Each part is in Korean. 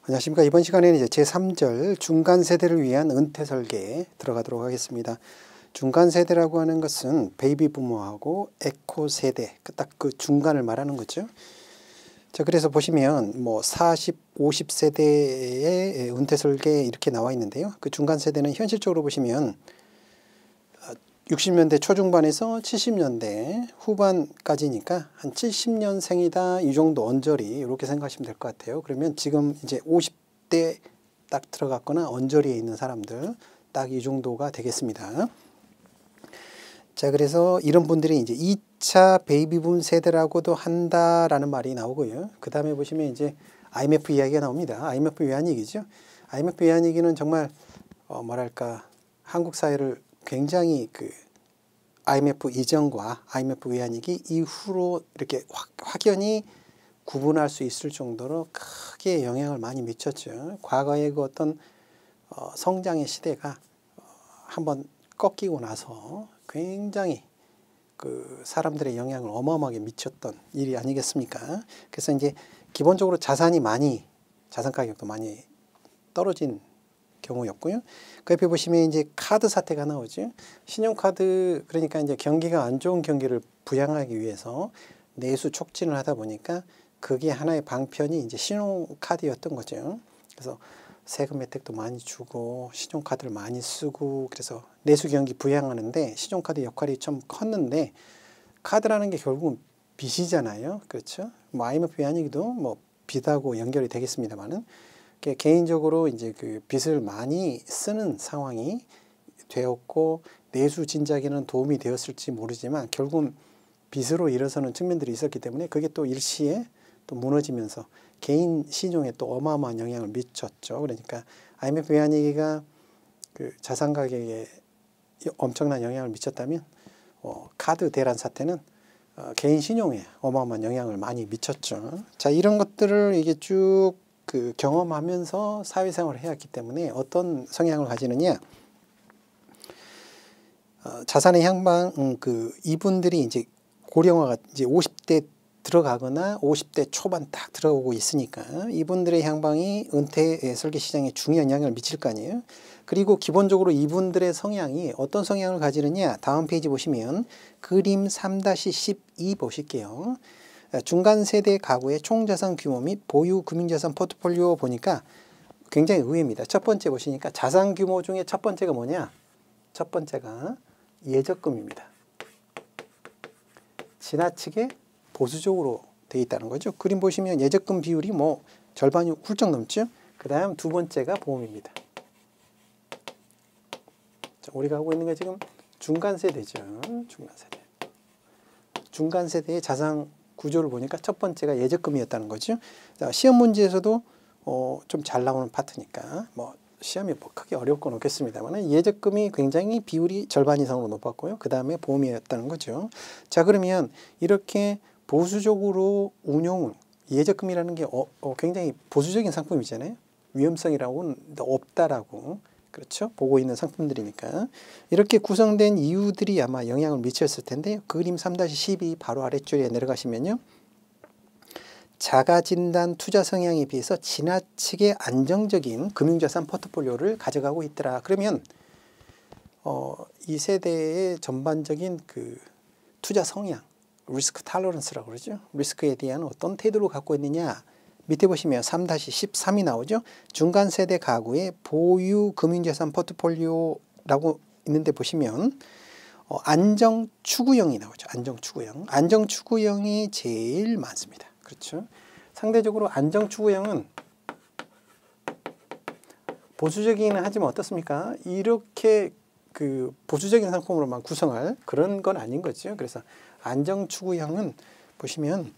안녕하십니까. 이번 시간에는 이제 제3절 중간 세대를 위한 은퇴 설계에 들어가도록 하겠습니다. 중간 세대라고 하는 것은 베이비 부모하고 에코 세대, 딱 그 중간을 말하는 거죠. 자, 그래서 보시면 뭐 40, 50세대의 은퇴 설계 이렇게 나와 있는데요. 그 중간 세대는 현실적으로 보시면 60년대 초중반에서 70년대 후반까지니까 한 70년생이다 이 정도 언저리 이렇게 생각하시면 될 것 같아요. 그러면 지금 이제 50대 딱 들어갔거나 언저리에 있는 사람들 딱 이 정도가 되겠습니다. 자, 그래서 이런 분들이 이제 2차 베이비붐 세대라고도 한다라는 말이 나오고요. 그 다음에 보시면 이제 IMF 이야기가 나옵니다. IMF 외환위기죠. IMF 외환위기는 정말 뭐랄까 한국 사회를 굉장히 그 IMF 이전과 IMF 외환위기 이후로 이렇게 확연히 구분할 수 있을 정도로 크게 영향을 많이 미쳤죠. 과거의 그 어떤 성장의 시대가 한번 꺾이고 나서 굉장히 그 사람들의 영향을 어마어마하게 미쳤던 일이 아니겠습니까? 그래서 이제 기본적으로 자산 가격도 많이 떨어진 경우였고요. 그 옆에 보시면 이제 카드 사태가 나오죠. 신용카드, 그러니까 이제 경기가 안 좋은 경기를 부양하기 위해서 내수 촉진을 하다 보니까 그게 하나의 방편이 이제 신용카드였던 거죠. 그래서 세금 혜택도 많이 주고 신용카드를 많이 쓰고 그래서 내수 경기 부양하는데 신용카드 역할이 좀 컸는데, 카드라는 게 결국은 빚이잖아요. 그렇죠? 뭐 IMF 외환위기도 뭐 빚하고 연결이 되겠습니다만은 개인적으로 이제 그 빚을 많이 쓰는 상황이 되었고 내수 진작에는 도움이 되었을지 모르지만 결국은 빚으로 일어서는 측면들이 있었기 때문에 그게 또 일시에 또 무너지면서 개인 신용에 또 어마어마한 영향을 미쳤죠. 그러니까 IMF 외환위기가 그 자산 가격에 엄청난 영향을 미쳤다면 카드 대란 사태는 개인 신용에 어마어마한 영향을 많이 미쳤죠. 자, 이런 것들을 이게 쭉 그 경험하면서 사회생활을 해왔기 때문에 어떤 성향을 가지느냐, 자산의 향방, 이분들이 이제 고령화가 이제 50대 들어가거나 50대 초반 딱 들어오고 있으니까 이분들의 향방이 은퇴 설계 시장에 중요한 영향을 미칠 거 아니에요. 그리고 기본적으로 이분들의 성향이 어떤 성향을 가지느냐, 다음 페이지 보시면 그림 3-12 보실게요. 중간 세대 가구의 총자산 규모 및 보유 금융자산 포트폴리오 보니까 굉장히 의외입니다. 첫 번째 보시니까 자산 규모 중에 첫 번째가 뭐냐? 첫 번째가 예적금입니다. 지나치게 보수적으로 되어 있다는 거죠. 그림 보시면 예적금 비율이 뭐 절반이 훌쩍 넘죠. 그 다음 두 번째가 보험입니다. 자, 우리가 하고 있는 게 지금 중간 세대죠. 중간 세대. 중간 세대의 자산 구조를 보니까 첫 번째가 예적금이었다는 거죠. 자, 시험 문제에서도 좀 잘 나오는 파트니까 뭐 시험이 뭐 크게 어려울 건 없겠습니다만 예적금이 굉장히 비율이 절반 이상으로 높았고요. 그 다음에 보험이었다는 거죠. 자, 그러면 이렇게 보수적으로 운용을, 예적금이라는 게 굉장히 보수적인 상품이잖아요. 위험성이라고는 없다라고, 그렇죠? 보고 있는 상품들이니까. 이렇게 구성된 이유들이 아마 영향을 미쳤을 텐데, 그림 3-12 바로 아래줄에 내려가시면요. 자가진단 투자 성향에 비해서 지나치게 안정적인 금융자산 포트폴리오를 가져가고 있더라. 그러면 이 세대의 전반적인 그 투자 성향, 리스크 탈러런스라고 그러죠. 리스크에 대한 어떤 태도를 갖고 있느냐. 밑에 보시면 3-13이 나오죠. 중간 세대 가구의 보유 금융자산 포트폴리오라고 있는데 보시면 안정 추구형이 나오죠. 안정 추구형. 안정 추구형이 제일 많습니다. 그렇죠. 상대적으로 안정 추구형은 보수적이긴 하지만 어떻습니까? 이렇게 그 보수적인 상품으로만 구성할 그런 건 아닌 거죠. 그래서 안정 추구형은 보시면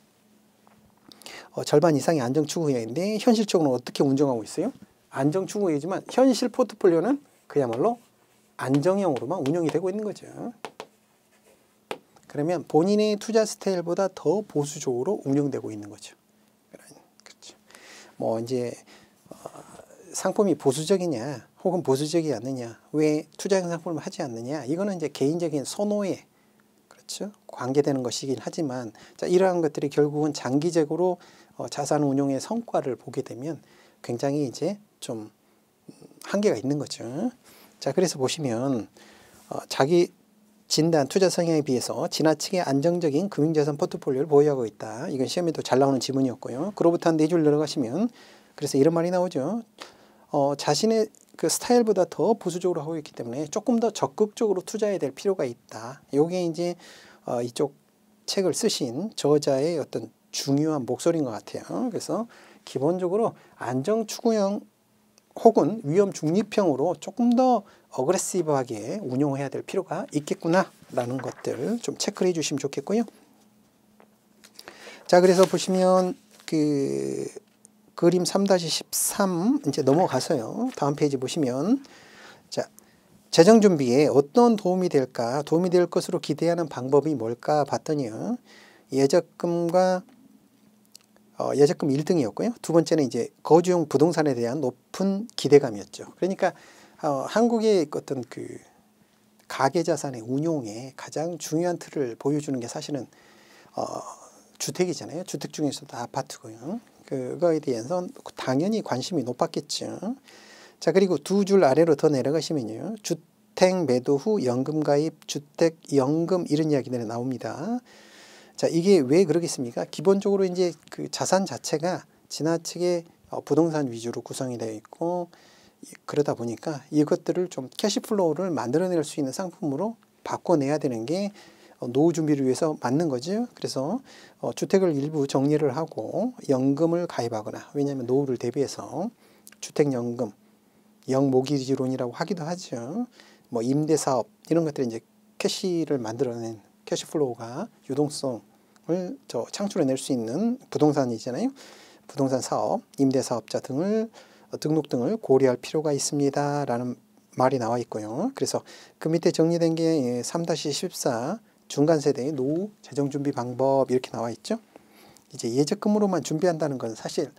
절반 이상이 안정 추구형인데 현실적으로 어떻게 운영하고 있어요? 안정 추구형이지만 현실 포트폴리오는 그야말로 안정형으로만 운영이 되고 있는 거죠. 그러면 본인의 투자 스타일보다 더 보수적으로 운영되고 있는 거죠. 그렇죠. 뭐 이제 상품이 보수적이냐 혹은 보수적이지 않느냐, 왜 투자형 상품을 하지 않느냐, 이거는 이제 개인적인 선호에 그렇죠? 관계되는 것이긴 하지만, 자, 이러한 것들이 결국은 장기적으로 자산 운용의 성과를 보게 되면 굉장히 이제 좀 한계가 있는 거죠. 자, 그래서 보시면 자기 진단 투자 성향에 비해서 지나치게 안정적인 금융자산 포트폴리오를 보유하고 있다. 이건 시험에도 잘 나오는 지문이었고요. 그로부터 한 4줄 내려가시면 그래서 이런 말이 나오죠. 자신의 그 스타일보다 더 보수적으로 하고 있기 때문에 조금 더 적극적으로 투자해야 될 필요가 있다. 이게 이제 이쪽 책을 쓰신 저자의 어떤 중요한 목소리인 것 같아요. 그래서 기본적으로 안정 추구형 혹은 위험 중립형으로 조금 더 어그레시브하게 운용해야 될 필요가 있겠구나 라는 것들 좀 체크를 해 주시면 좋겠고요. 자, 그래서 보시면 그 그림 3-13 이제 넘어가서요. 다음 페이지 보시면 자, 재정 준비에 어떤 도움이 될까? 도움이 될 것으로 기대하는 방법이 뭘까 봤더니요. 예적금과 예적금 1등이었고요. 두 번째는 이제 거주용 부동산에 대한 높은 기대감이었죠. 그러니까 한국의 어떤 그 가계자산의 운용에 가장 중요한 틀을 보여주는 게 사실은 주택이잖아요. 주택 중에서도 아파트고요. 그거에 대해서 당연히 관심이 높았겠죠. 자, 그리고 두 줄 아래로 더 내려가시면요. 주택 매도 후 연금 가입, 주택 연금 이런 이야기들이 나옵니다. 자, 이게 왜 그러겠습니까? 기본적으로 이제 그 자산 자체가 지나치게 부동산 위주로 구성이 되어 있고 그러다 보니까 이것들을 좀 캐시플로우를 만들어낼 수 있는 상품으로 바꿔내야 되는 게 노후 준비를 위해서 맞는 거죠. 그래서 주택을 일부 정리를 하고 연금을 가입하거나 왜냐하면 노후를 대비해서 주택연금, 영모기지론이라고 하기도 하죠. 뭐 임대사업 이런 것들이 이제 캐시를 만들어낸 캐시플로우가 유동성을 창출해낼 수 있는 부동산이잖아요. 부동산 사업, 임대사업자 등을 등록 등을 고려할 필요가 있습니다. 라는 말이 나와 있고요. 그래서 그 밑에 정리된 게 3-14 중간세대의 노후 재정준비 방법 이렇게 나와 있죠. 이제 예적금으로만 준비한다는 건 사실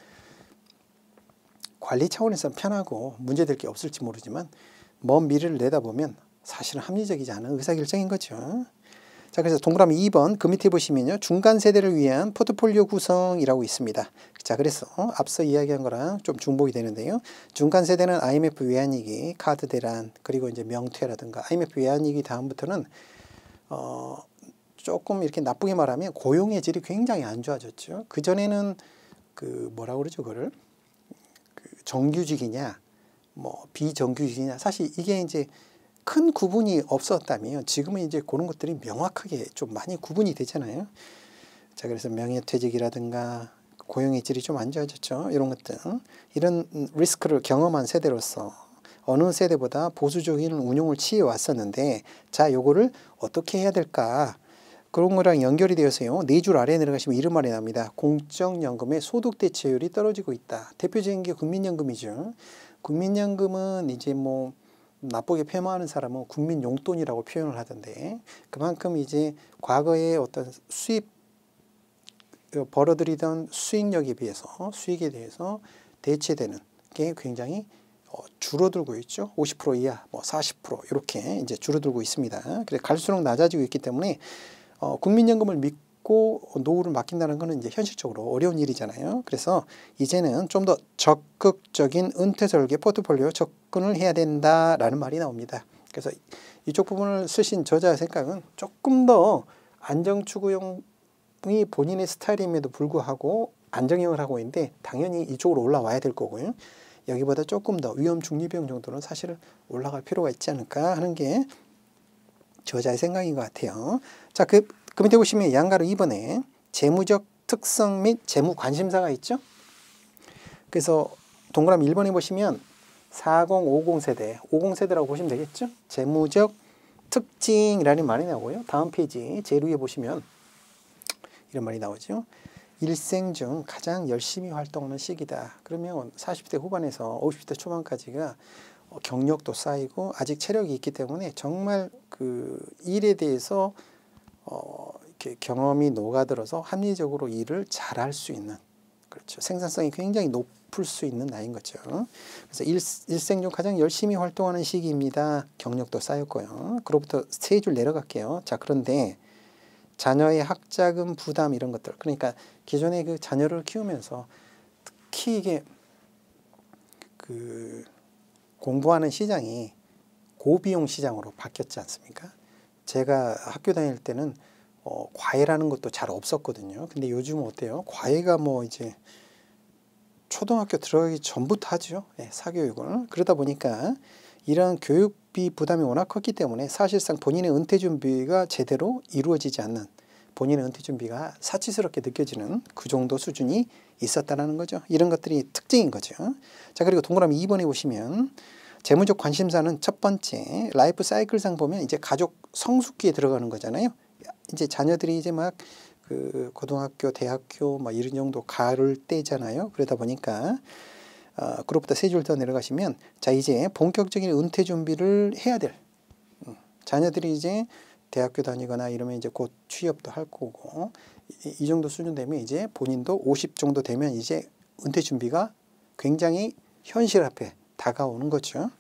관리 차원에서는 편하고 문제될 게 없을지 모르지만 먼 미래를 내다보면 사실은 합리적이지 않은 의사결정인 거죠. 자, 그래서 동그라미 2번 그 밑에 보시면요. 중간 세대를 위한 포트폴리오 구성이라고 있습니다. 자, 그래서 앞서 이야기한 거랑 좀 중복이 되는데요. 중간 세대는 IMF 외환위기, 카드 대란, 그리고 이제 명퇴라든가 IMF 외환위기 다음부터는 조금 이렇게 나쁘게 말하면 고용의 질이 굉장히 안 좋아졌죠. 그 전에는 그 뭐라고 그러죠, 그거를 정규직이냐, 뭐 비정규직이냐, 사실 이게 이제 큰 구분이 없었다면 지금은 이제 그런 것들이 명확하게 좀 많이 구분이 되잖아요. 자, 그래서 명예퇴직이라든가 고용의 질이 좀 안 좋아졌죠. 이런 것들, 이런 리스크를 경험한 세대로서 어느 세대보다 보수적인 운용을 취해 왔었는데, 자, 요거를 어떻게 해야 될까? 그런 거랑 연결이 되어서요. 4줄 아래에 내려가시면 이런 말이 납니다. 공적연금의 소득 대체율이 떨어지고 있다. 대표적인 게 국민연금이죠. 국민연금은 이제 뭐 나쁘게 폄하하는 사람은 국민 용돈이라고 표현을 하던데 그만큼 이제 과거의 어떤 수입 벌어들이던 수익력에 비해서 수익에 대해서 대체되는 게 굉장히 줄어들고 있죠. 50% 이하, 뭐 40% 이렇게 이제 줄어들고 있습니다. 그래서 갈수록 낮아지고 있기 때문에 국민연금을 믿고 노후를 맡긴다는 것은 이제 현실적으로 어려운 일이잖아요. 그래서 이제는 좀 더 적극적인 은퇴 설계 포트폴리오 접근을 해야 된다라는 말이 나옵니다. 그래서 이쪽 부분을 쓰신 저자의 생각은 조금 더 안정추구형이 본인의 스타일임에도 불구하고 안정형을 하고 있는데 당연히 이쪽으로 올라와야 될 거고요. 여기보다 조금 더 위험 중립형 정도는 사실 올라갈 필요가 있지 않을까 하는 게 저자의 생각인 것 같아요. 자, 그 밑에 보시면 양가로 2번에 재무적 특성 및 재무 관심사가 있죠. 그래서 동그라미 1번에 보시면 40, 50 세대, 50세대라고 보시면 되겠죠. 재무적 특징이라는 말이 나오고요. 다음 페이지 제일 위에 보시면 이런 말이 나오죠. 일생 중 가장 열심히 활동하는 시기다. 그러면 40대 후반에서 50대 초반까지가 경력도 쌓이고 아직 체력이 있기 때문에 정말 그 일에 대해서 이렇게 경험이 녹아들어서 합리적으로 일을 잘할 수 있는, 그렇죠. 생산성이 굉장히 높을 수 있는 나이인 거죠. 그래서 일생 중 가장 열심히 활동하는 시기입니다. 경력도 쌓였고요. 그로부터 3줄 내려갈게요. 자, 그런데 자녀의 학자금 부담 이런 것들, 그러니까 기존에 그 자녀를 키우면서 특히 이게 그 공부하는 시장이 고비용 시장으로 바뀌었지 않습니까? 제가 학교 다닐 때는 과외라는 것도 잘 없었거든요. 근데 요즘은 어때요? 과외가 뭐 이제 초등학교 들어가기 전부터 하죠. 예, 사교육을. 그러다 보니까 이런 교육비 부담이 워낙 컸기 때문에 사실상 본인의 은퇴 준비가 제대로 이루어지지 않는, 본인의 은퇴 준비가 사치스럽게 느껴지는 그 정도 수준이 있었다는 거죠. 이런 것들이 특징인 거죠. 자, 그리고 동그라미 2번에 보시면 재무적 관심사는 첫 번째 라이프 사이클상 보면 이제 가족 성숙기에 들어가는 거잖아요. 이제 자녀들이 이제 막 그 고등학교, 대학교 막 이런 정도 갈 때잖아요. 그러다 보니까 그로부터 세 줄 더 내려가시면 자, 이제 본격적인 은퇴 준비를 해야 될 자녀들이 이제 대학교 다니거나 이러면 이제 곧 취업도 할 거고 이 정도 수준 되면 이제 본인도 50 정도 되면 이제 은퇴 준비가 굉장히 현실 앞에 다가오는 거죠.